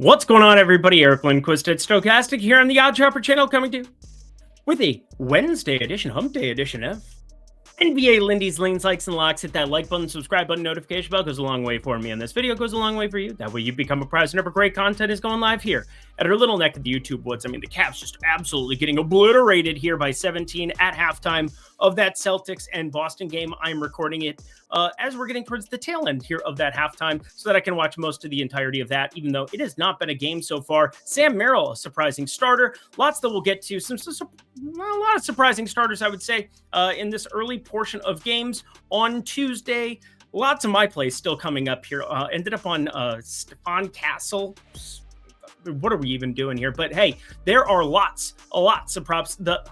What's going on, everybody? Eric Lindquist at Stochastic here on the Odd Chopper channel, coming to you with a Wednesday edition, Hump Day edition of NBA Lindy's Leans, Likes, and Locks. Hit that like button, subscribe button, notification bell goes a long way for me, and this video goes a long way for you. That way you become a prize whenever great content is going live here at our little neck of the YouTube woods. I mean, the Cavs just absolutely getting obliterated here by 17 at halftime of that Celtics and Boston game. I'm recording it as we're getting towards the tail end here of that halftime so that I can watch most of the entirety of that, even though it has not been a game so far. Sam Merrill, a surprising starter. Lots that we'll get to. A lot of surprising starters, I would say, in this early portion of games on Tuesday. Lots of my plays still coming up here. Ended up on Stephon Castle. What are we even doing here? But hey, there are lots of props. The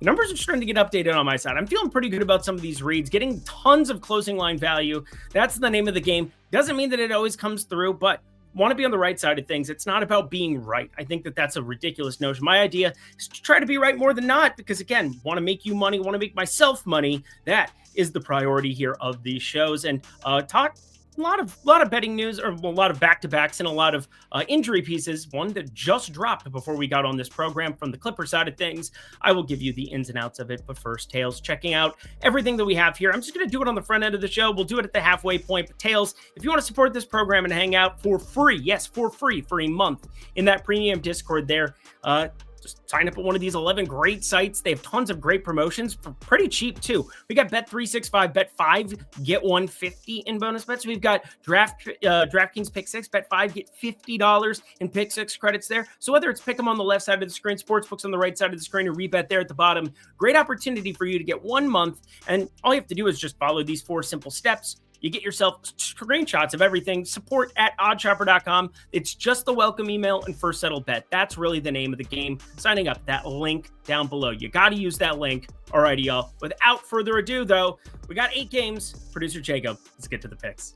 numbers are starting to get updated on my side. I'm feeling pretty good about some of these reads, getting tons of closing line value. That's the name of the game. Doesn't mean that it always comes through, but want to be on the right side of things. It's not about being right. I think that that's a ridiculous notion. My idea is to try to be right more than not, because again, want to make you money, want to make myself money. That is the priority here of these shows. And talk a lot of betting news, or a lot of back-to-backs and a lot of injury pieces. One that just dropped before we got on this program from the Clipper side of things. I will give you the ins and outs of it, but first, Tails, checking out everything that we have here. I'm just going to do it on the front end of the show. We'll do it at the halfway point. But Tails, if you want to support this program and hang out for free, yes, for free, for a month in that premium Discord there, just sign up at one of these 11 great sites. They have tons of great promotions for pretty cheap too. We got Bet365, bet 5, get 150 in bonus bets. We've got DraftKings Pick 6, bet 5, get $50 in Pick 6 credits there. So whether it's pick 'em on the left side of the screen, sportsbooks on the right side of the screen, or rebet there at the bottom, great opportunity for you to get 1 month. And all you have to do is just follow these 4 simple steps. You get yourself screenshots of everything. Support at oddchopper.com. It's just the welcome email and first settled bet. That's really the name of the game. Signing up, that link down below. You got to use that link. Alrighty, y'all. Without further ado, though, we got 8 games. Producer Jacob, let's get to the picks.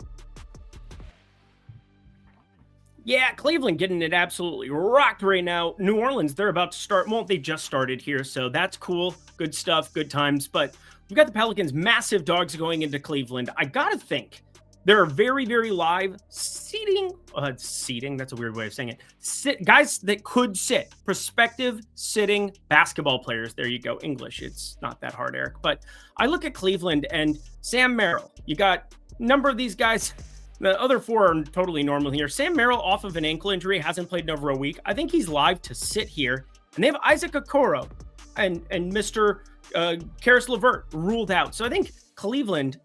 Yeah, Cleveland getting it absolutely rocked right now. New Orleans, they're about to start. Well, they just started here, so that's cool. Good stuff, good times. But we've got the Pelicans, massive dogs going into Cleveland. I got to think there are very, very live seating, that's a weird way of saying it. Guys that could sit, prospective sitting basketball players. There you go, English. It's not that hard, Eric. But I look at Cleveland and Sam Merrill. You got a number of these guys. The other 4 are totally normal here. Sam Merrill off of an ankle injury, hasn't played in over a week. I think he's live to sit here. And they have Isaac Okoro and Mr. Karis LeVert ruled out. So I think Cleveland,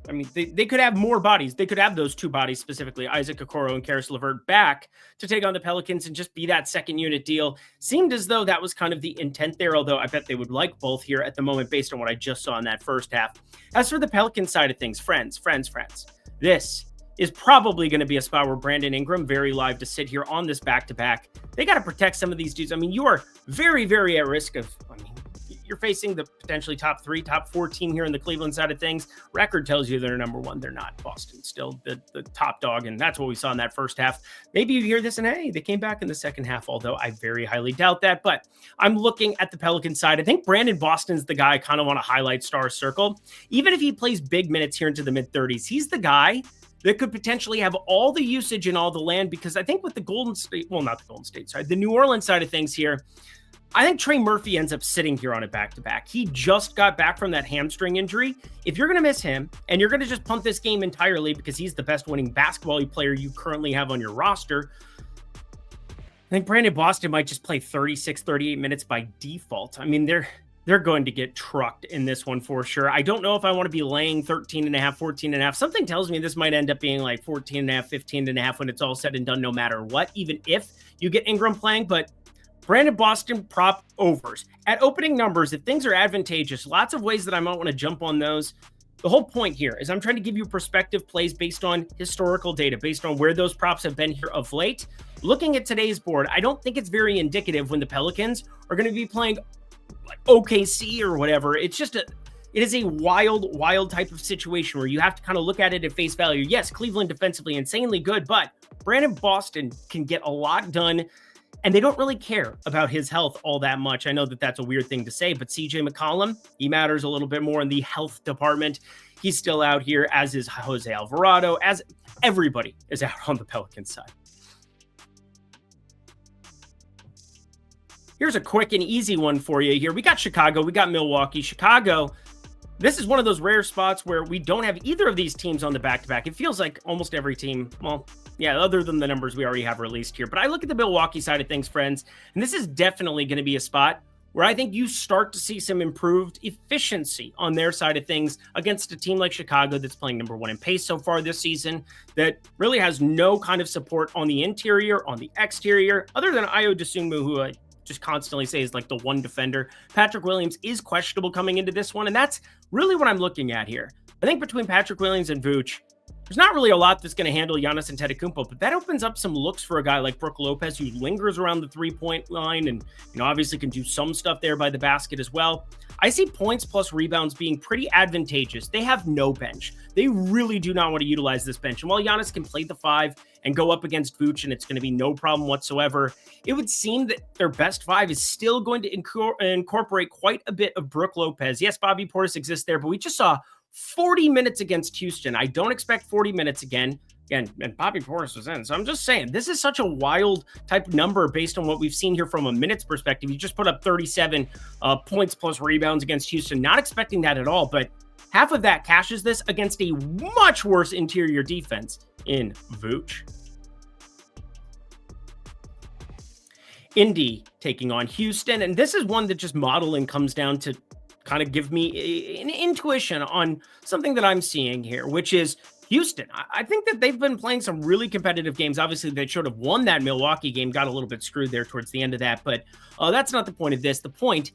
I mean, they could have more bodies. They could have those 2 bodies, specifically Isaac Okoro and Karis LeVert, back to take on the Pelicans and just be that second unit deal. Seemed as though that was kind of the intent there, although I bet they would like both here at the moment based on what I just saw in that first half. As for the Pelicans side of things, friends, this is probably going to be a spot where Brandon Ingram, very live to sit here on this back-to-back. They got to protect some of these dudes. I mean, you are very, very at risk of, you're facing the potentially top 3, top 4 team here in the Cleveland side of things. Record tells you they're number 1. They're not. Boston still the top dog, and that's what we saw in that first half. Maybe you hear this and, hey, they came back in the second half, although I very highly doubt that. But I'm looking at the Pelican side. I think Brandon Boston's the guy I kind of want to highlight star circle. Even if he plays big minutes here into the mid-30s, he's the guy that could potentially have all the usage and all the land, because I think with the Golden State, well, not the Golden State side, the New Orleans side of things here, I think Trey Murphy ends up sitting here on a back-to-back. He just got back from that hamstring injury. If you're going to miss him and you're going to just punt this game entirely because he's the best winning basketball player you currently have on your roster, I think Brandon Boston might just play 36, 38 minutes by default. I mean, they're going to get trucked in this one for sure. I don't know if I want to be laying 13.5, 14.5. Something tells me this might end up being like 14.5, 15.5 when it's all said and done, no matter what, even if you get Ingram playing. But Brandon Boston prop overs at opening numbers, if things are advantageous, lots of ways that I might want to jump on those. The whole point here is I'm trying to give you perspective plays based on historical data, based on where those props have been here of late. Looking at today's board, I don't think it's very indicative when the Pelicans are going to be playing like OKC or whatever. It's just it is a wild type of situation where you have to kind of look at it at face value. Yes, Cleveland defensively insanely good, but Brandon Boston can get a lot done, and they don't really care about his health all that much. I know that that's a weird thing to say, but CJ McCollum, he matters a little bit more in the health department. He's still out here, as is Jose Alvarado, as everybody is out on the Pelicans side. Here's a quick and easy one for you here. We got Chicago, we got Milwaukee. Chicago, this is one of those rare spots where we don't have either of these teams on the back-to-back. It feels like almost every team, well, yeah, other than the numbers we already have released here. But I look at the Milwaukee side of things, friends, and this is definitely going to be a spot where I think you start to see some improved efficiency on their side of things against a team like Chicago that's playing number one in pace so far this season, that really has no kind of support on the interior, on the exterior, other than Ayo Dosunmu, who I just constantly say is like the one defender. Patrick Williams is questionable coming into this one, and that's really what I'm looking at here. I think between Patrick Williams and Vooch, there's not really a lot that's going to handle Giannis Antetokounmpo, but that opens up some looks for a guy like Brook Lopez, who lingers around the three-point line and, obviously can do some stuff there by the basket as well. I see points plus rebounds being pretty advantageous. They have no bench. They really do not want to utilize this bench. And while Giannis can play the five and go up against Vooch, and it's going to be no problem whatsoever, it would seem that their best five is still going to incorporate quite a bit of Brook Lopez. Yes, Bobby Portis exists there, but we just saw 40 minutes against Houston. I don't expect 40 minutes again, and Bobby Portis was in. So I'm just saying, this is such a wild type number based on what we've seen here from a minutes perspective. You just put up 37 points plus rebounds against Houston. Not expecting that at all, but half of that cashes this against a much worse interior defense in Vooch. Indy taking on Houston, and this is one that just modeling comes down to kind of give me an intuition on something that I'm seeing here, which is Houston. I think that they've been playing some really competitive games. Obviously, they should have won that Milwaukee game, got a little bit screwed there towards the end of that, but that's not the point of this. The point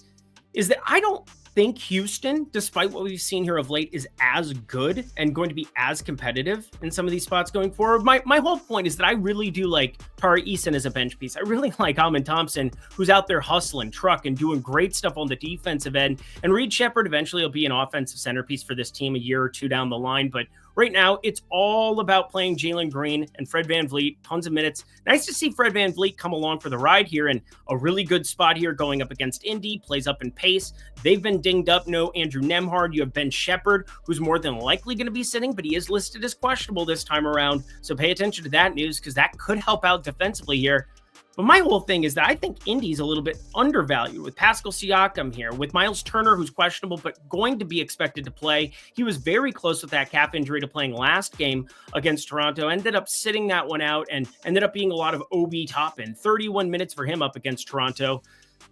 is that I don't think Houston, despite what we've seen here of late, is as good and going to be as competitive in some of these spots going forward. My whole point is that I really do like Tari Eason as a bench piece. I really like Amin Thompson, who's out there hustling, trucking, doing great stuff on the defensive end. And Reed Shepherd eventually will be an offensive centerpiece for this team a year or two down the line. But right now, it's all about playing Jalen Green and Fred VanVleet, tons of minutes. Nice to see Fred VanVleet come along for the ride here, and a really good spot here going up against Indy, plays up in pace. They've been dinged up. No Andrew Nembhard. You have Ben Shepherd, who's more than likely going to be sitting, but he is listed as questionable this time around. So pay attention to that news, because that could help out defensively here. But my whole thing is that I think Indy's a little bit undervalued with Pascal Siakam here, with Miles Turner, who's questionable, but going to be expected to play. He was very close with that calf injury to playing last game against Toronto, ended up sitting that one out and ended up being a lot of Obi Toppin. 31 minutes for him up against Toronto.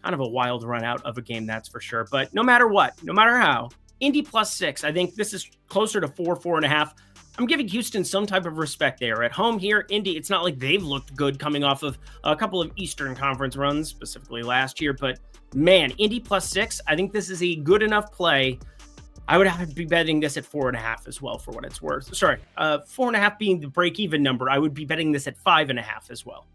Kind of a wild run out of a game, that's for sure. But no matter what, no matter how, Indy +6, I think this is closer to 4.5. I'm giving Houston some type of respect. They are at home here. Indy, it's not like they've looked good coming off of a couple of Eastern Conference runs, specifically last year. But man, Indy +6, I think this is a good enough play. I would have to be betting this at 4.5 as well, for what it's worth. Sorry, 4.5 being the break-even number. I would be betting this at 5.5 as well.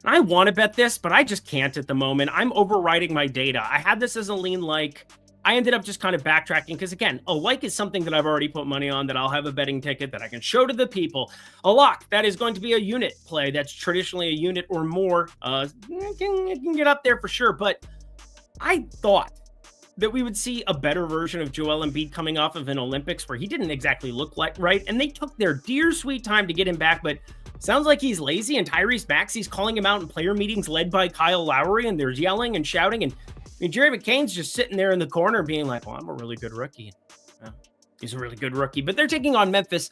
And I want to bet this, but I just can't at the moment. I'm overriding my data. I had this as a lean like. I ended up just kind of backtracking because, again, a like is something that I've already put money on, that I'll have a betting ticket that I can show to the people. A lock, that is going to be a unit play. That's traditionally a unit or more. It can get up there for sure, but I thought that we would see a better version of Joel Embiid coming off of an Olympics where he didn't exactly look like right, and they took their dear sweet time to get him back, but sounds like he's lazy, and Tyrese Maxey's calling him out in player meetings led by Kyle Lowry, and they're yelling and shouting, and Jerry McCain's just sitting there in the corner being like, well, I'm a really good rookie. He's a really good rookie. But they're taking on Memphis.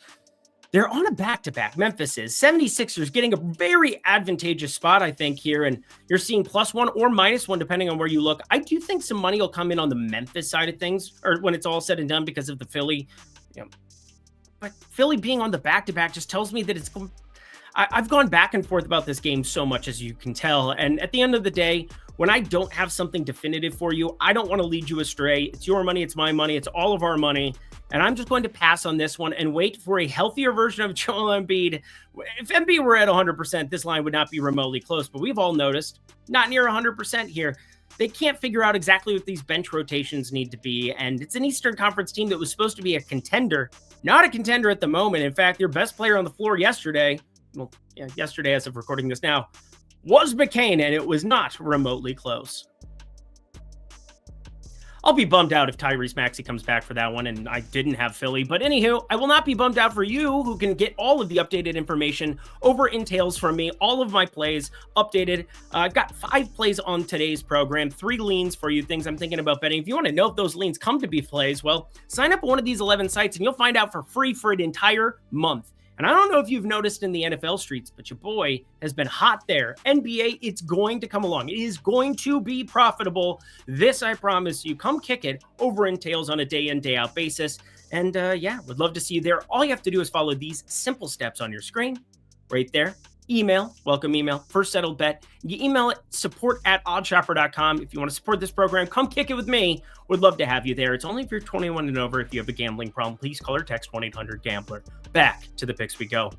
They're on a back-to-back. Memphis is. 76ers getting a very advantageous spot, I think, here. And you're seeing +1 or -1, depending on where you look. I do think some money will come in on the Memphis side of things, or when it's all said and done, because of the Philly. But Philly being on the back-to-back just tells me that it's... I've gone back and forth about this game so much, as you can tell. And at the end of the day, when I don't have something definitive for you, I don't want to lead you astray. It's your money. It's my money. It's all of our money. And I'm just going to pass on this one and wait for a healthier version of Joel Embiid. If Embiid were at 100%, this line would not be remotely close. But we've all noticed, not near 100% here. They can't figure out exactly what these bench rotations need to be. And it's an Eastern Conference team that was supposed to be a contender. Not a contender at the moment. In fact, their best player on the floor yesterday, yesterday as of recording this now, was McCain, and it was not remotely close. I'll be bummed out if Tyrese Maxey comes back for that one and I didn't have Philly. But anywho, I will not be bummed out for you, who can get all of the updated information over in Tails from me. All of my plays updated. I've got 5 plays on today's program, 3 leans for you, things I'm thinking about betting. If you want to know if those leans come to be plays, well, sign up on one of these 11 sites and you'll find out for free for an entire month. And I don't know if you've noticed in the NFL streets, but your boy has been hot there. NBA, it's going to come along. It is going to be profitable. This, I promise you. Come kick it over in Tails on a day in, day out basis. And yeah, would love to see you there. All you have to do is follow these simple steps on your screen right there. Email, welcome email, first settled bet. You email it, support@oddshopper.com. If you want to support this program, come kick it with me. Would love to have you there. It's only if you're 21 and over. If you have a gambling problem, please call or text 1-800-GAMBLER. Back to the picks we go.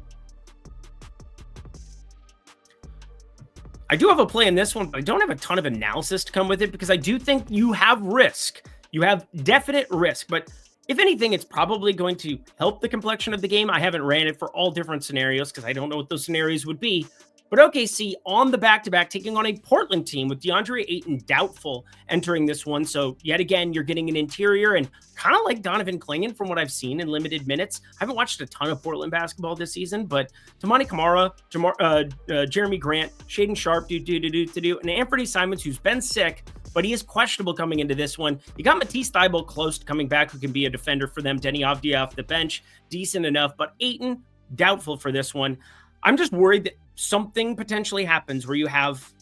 I do have a play in this one, but I don't have a ton of analysis to come with it because I do think you have risk. You have definite risk, but if anything, it's probably going to help the complexion of the game. I haven't ran it for all different scenarios because I don't know what those scenarios would be. But OKC on the back-to-back, taking on a Portland team with DeAndre Ayton doubtful entering this one. So yet again, you're getting an interior and kind of like Donovan Clingan from what I've seen in limited minutes. I haven't watched a ton of Portland basketball this season, but Tamani Kamara, Jeremy Grant, Shaden Sharp, and Anthony Simons, who's been sick, but he is questionable coming into this one. You got Matisse Thybulle close to coming back, who can be a defender for them. Denny Avdia off the bench, decent enough, but Ayton, doubtful for this one. I'm just worried that something potentially happens where you have,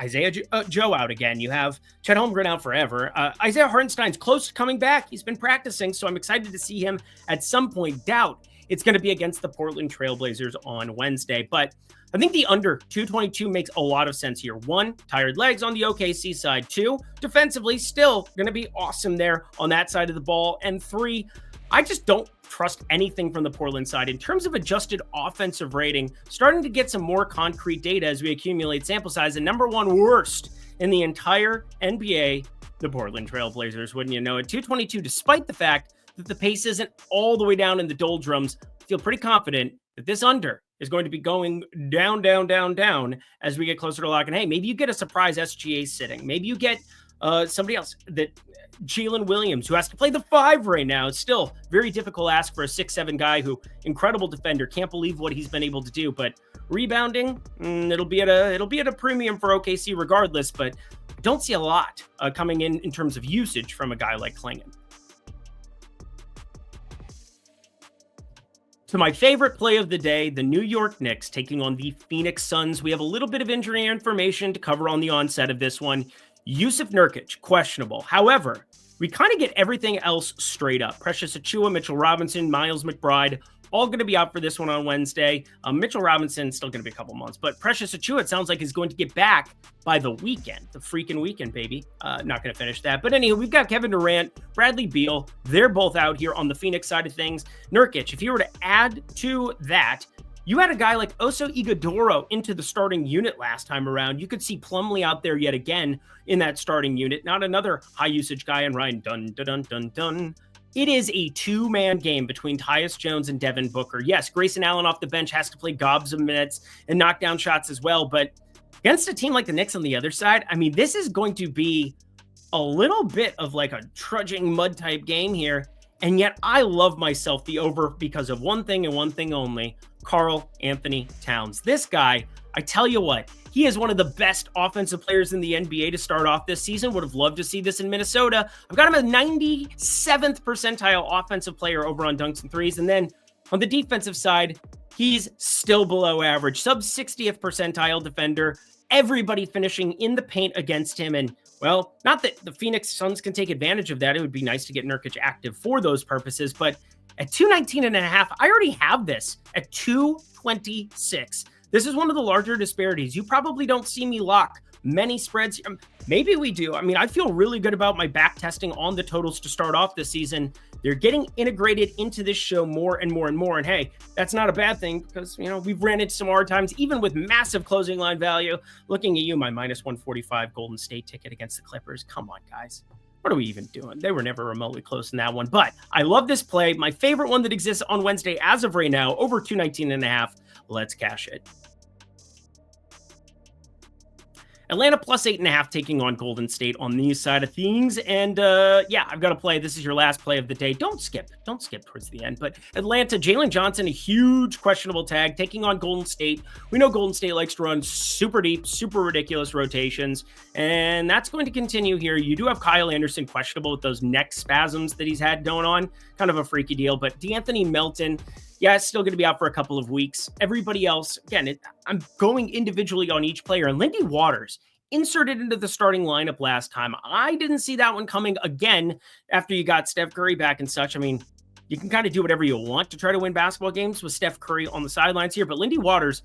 Isaiah Joe out again. You have Chet Holmgren out forever. Isaiah Hartenstein's close to coming back. He's been practicing, so I'm excited to see him at some point. Doubt it's going to be against the Portland Trailblazers on Wednesday, but I think the under 222 makes a lot of sense here. 1, tired legs on the OKC side. 2, defensively, still going to be awesome there on that side of the ball. And 3, I just don't trust anything from the Portland side. In terms of adjusted offensive rating, starting to get some more concrete data as we accumulate sample size. And number 1 worst in the entire NBA, the Portland Trailblazers, wouldn't you know it? 222, despite the fact that the pace isn't all the way down in the doldrums, I feel pretty confident that this under is going to be going down as we get closer to lock. And hey, maybe you get a surprise SGA sitting. Maybe you get somebody else, that Jalen Williams, who has to play the 5 right now. It's still very difficult ask for a 6'7" guy who, incredible defender. Can't believe what he's been able to do. But rebounding, it'll be at a premium for OKC regardless. But don't see a lot coming in terms of usage from a guy like Clingan. To my favorite play of the day, the New York Knicks taking on the Phoenix Suns. We have a little bit of injury information to cover on the onset of this one. Yusuf Nurkic, questionable. However, we kind of get everything else straight up. Precious Achiuwa, Mitchell Robinson, Miles McBride, all going to be out for this one on Wednesday. Mitchell Robinson, still going to be a couple months. But Precious Achiuwa, it sounds like, is going to get back by the weekend. The freaking weekend, baby. Not going to finish that. But anyway, we've got Kevin Durant, Bradley Beal. They're both out here on the Phoenix side of things. Nurkic, if you were to add to that, you had a guy like Oso Ighodaro into the starting unit last time around. You could see Plumlee out there yet again in that starting unit. Not another high-usage guy in Ryan Dun. It is a 2-man game between Tyus Jones and Devin Booker. Yes, Grayson Allen off the bench has to play gobs of minutes and knock down shots as well. But against a team like the Knicks on the other side, I mean, this is going to be a little bit of like a trudging mud-type game here. And yet I love myself the over because of one thing and one thing only, Karl Anthony Towns. This guy, I tell you what, he is one of the best offensive players in the NBA to start off this season. Would have loved to see this in Minnesota. I've got him a 97th percentile offensive player over on dunks and threes. And then on the defensive side, he's still below average, sub 60th percentile defender. Everybody finishing in the paint against him. And well, not that the Phoenix Suns can take advantage of that. It would be nice to get Nurkic active for those purposes. But at 219.5, I already have this at 226. This is one of the larger disparities. You probably don't see me lock many spreads. Maybe we do. I mean, I feel really good about my back testing on the totals to start off this season. They're getting integrated into this show more and more and more. And hey, that's not a bad thing because, we've ran into some hard times, even with massive closing line value. Looking at you, my minus 145 Golden State ticket against the Clippers. Come on, guys. What are we even doing? They were never remotely close in that one. But I love this play. My favorite one that exists on Wednesday as of right now, over 219.5. Let's cash it. Atlanta plus 8.5 taking on Golden State on these side of things. And yeah, I've got to play. This is your last play of the day. Don't skip. Don't skip towards the end. But Atlanta, Jalen Johnson, a huge questionable tag taking on Golden State. We know Golden State likes to run super deep, super ridiculous rotations. And that's going to continue here. You do have Kyle Anderson questionable with those neck spasms that he's had going on. Kind of a freaky deal. But D'Anthony Melton, yeah, it's still going to be out for a couple of weeks. Everybody else, again, I'm going individually on each player. And Lindy Waters inserted into the starting lineup last time. I didn't see that one coming again after you got Steph Curry back and such. I mean, you can kind of do whatever you want to try to win basketball games with Steph Curry on the sidelines here. But Lindy Waters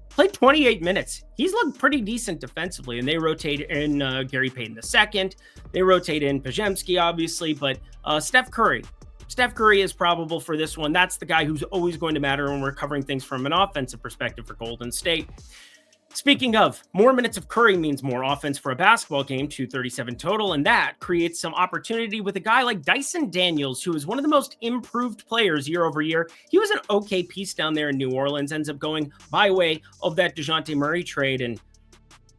played 28 minutes. He's looked pretty decent defensively, and they rotate in Gary Payton II. They rotate in Pajemski, obviously, but Steph Curry is probable for this one. That's the guy who's always going to matter when we're covering things from an offensive perspective for Golden State. Speaking of, more minutes of Curry means more offense for a basketball game, 237 total, and that creates some opportunity with a guy like Dyson Daniels, who is one of the most improved players year over year. He was an okay piece down there in New Orleans, ends up going by way of that DeJounte Murray trade, and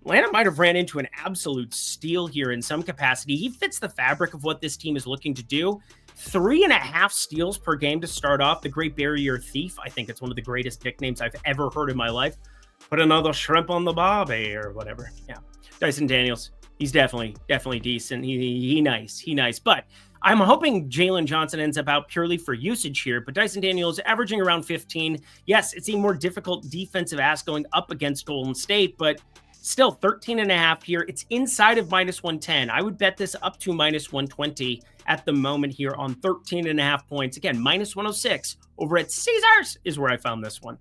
Atlanta might have ran into an absolute steal here in some capacity. He fits the fabric of what this team is looking to do. 3.5 steals per game to start off. The Great Barrier Thief. I think it's one of the greatest nicknames I've ever heard in my life. Put another shrimp on the barbie or whatever. Yeah. Dyson Daniels. He's definitely decent. He nice. But I'm hoping Jalen Johnson ends up out purely for usage here. But Dyson Daniels averaging around 15. Yes, it's a more difficult defensive ask going up against Golden State, but still 13.5 here. It's inside of minus 110. I would bet this up to minus 120 at the moment here on 13.5 points. Again, minus 106 over at Caesars is where I found this one.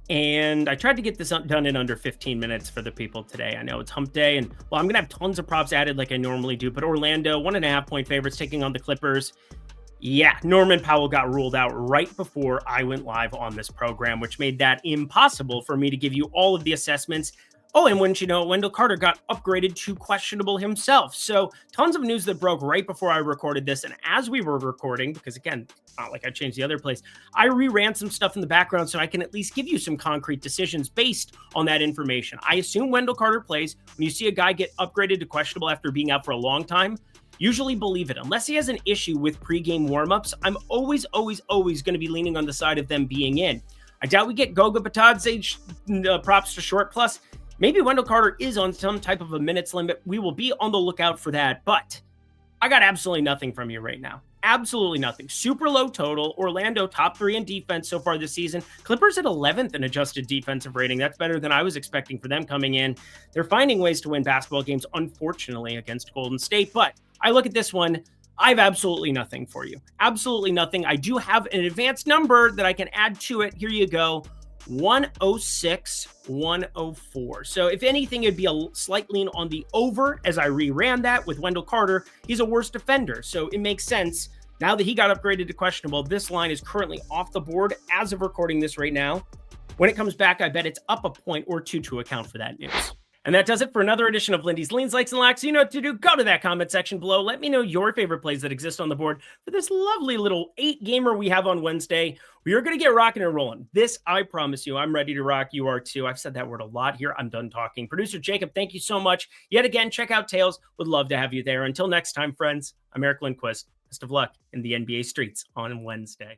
And I tried to get this done in under 15 minutes for the people today. I know it's hump day, and well, I'm going to have tons of props added like I normally do, but Orlando, 1.5 point favorites taking on the Clippers. Yeah, Norman Powell got ruled out right before I went live on this program, which made that impossible for me to give you all of the assessments. Oh, and wouldn't you know, Wendell Carter got upgraded to questionable himself. So tons of news that broke right before I recorded this. And as we were recording, because again, not like I changed the other place, I reran some stuff in the background so I can at least give you some concrete decisions based on that information. I assume Wendell Carter plays. When you see a guy get upgraded to questionable after being out for a long time, usually believe it. Unless he has an issue with pregame warmups, I'm always going to be leaning on the side of them being in. I doubt we get Goga Batadze props to short. Plus, maybe Wendell Carter is on some type of a minutes limit. We will be on the lookout for that. But I got absolutely nothing from you right now. Absolutely nothing. Super low total. Orlando top 3 in defense so far this season. Clippers at 11th in adjusted defensive rating. That's better than I was expecting for them coming in. They're finding ways to win basketball games, unfortunately, against Golden State. But I look at this one, I have absolutely nothing for you. Absolutely nothing. I do have an advanced number that I can add to it. Here you go. 106, 104. So if anything, it'd be a slight lean on the over as I reran that with Wendell Carter. He's a worse defender, so it makes sense. Now that he got upgraded to questionable, this line is currently off the board as of recording this right now. When it comes back, I bet it's up a point or two to account for that news. And that does it for another edition of Lindy's Leans, Likes, and Locks. You know what to do. Go to that comment section below. Let me know your favorite plays that exist on the board for this lovely little 8-gamer we have on Wednesday. We are going to get rocking and rolling. This, I promise you, I'm ready to rock. You are too. I've said that word a lot here. I'm done talking. Producer Jacob, thank you so much. Yet again, check out Tails. Would love to have you there. Until next time, friends, I'm Eric Lindquist. Best of luck in the NBA streets on Wednesday.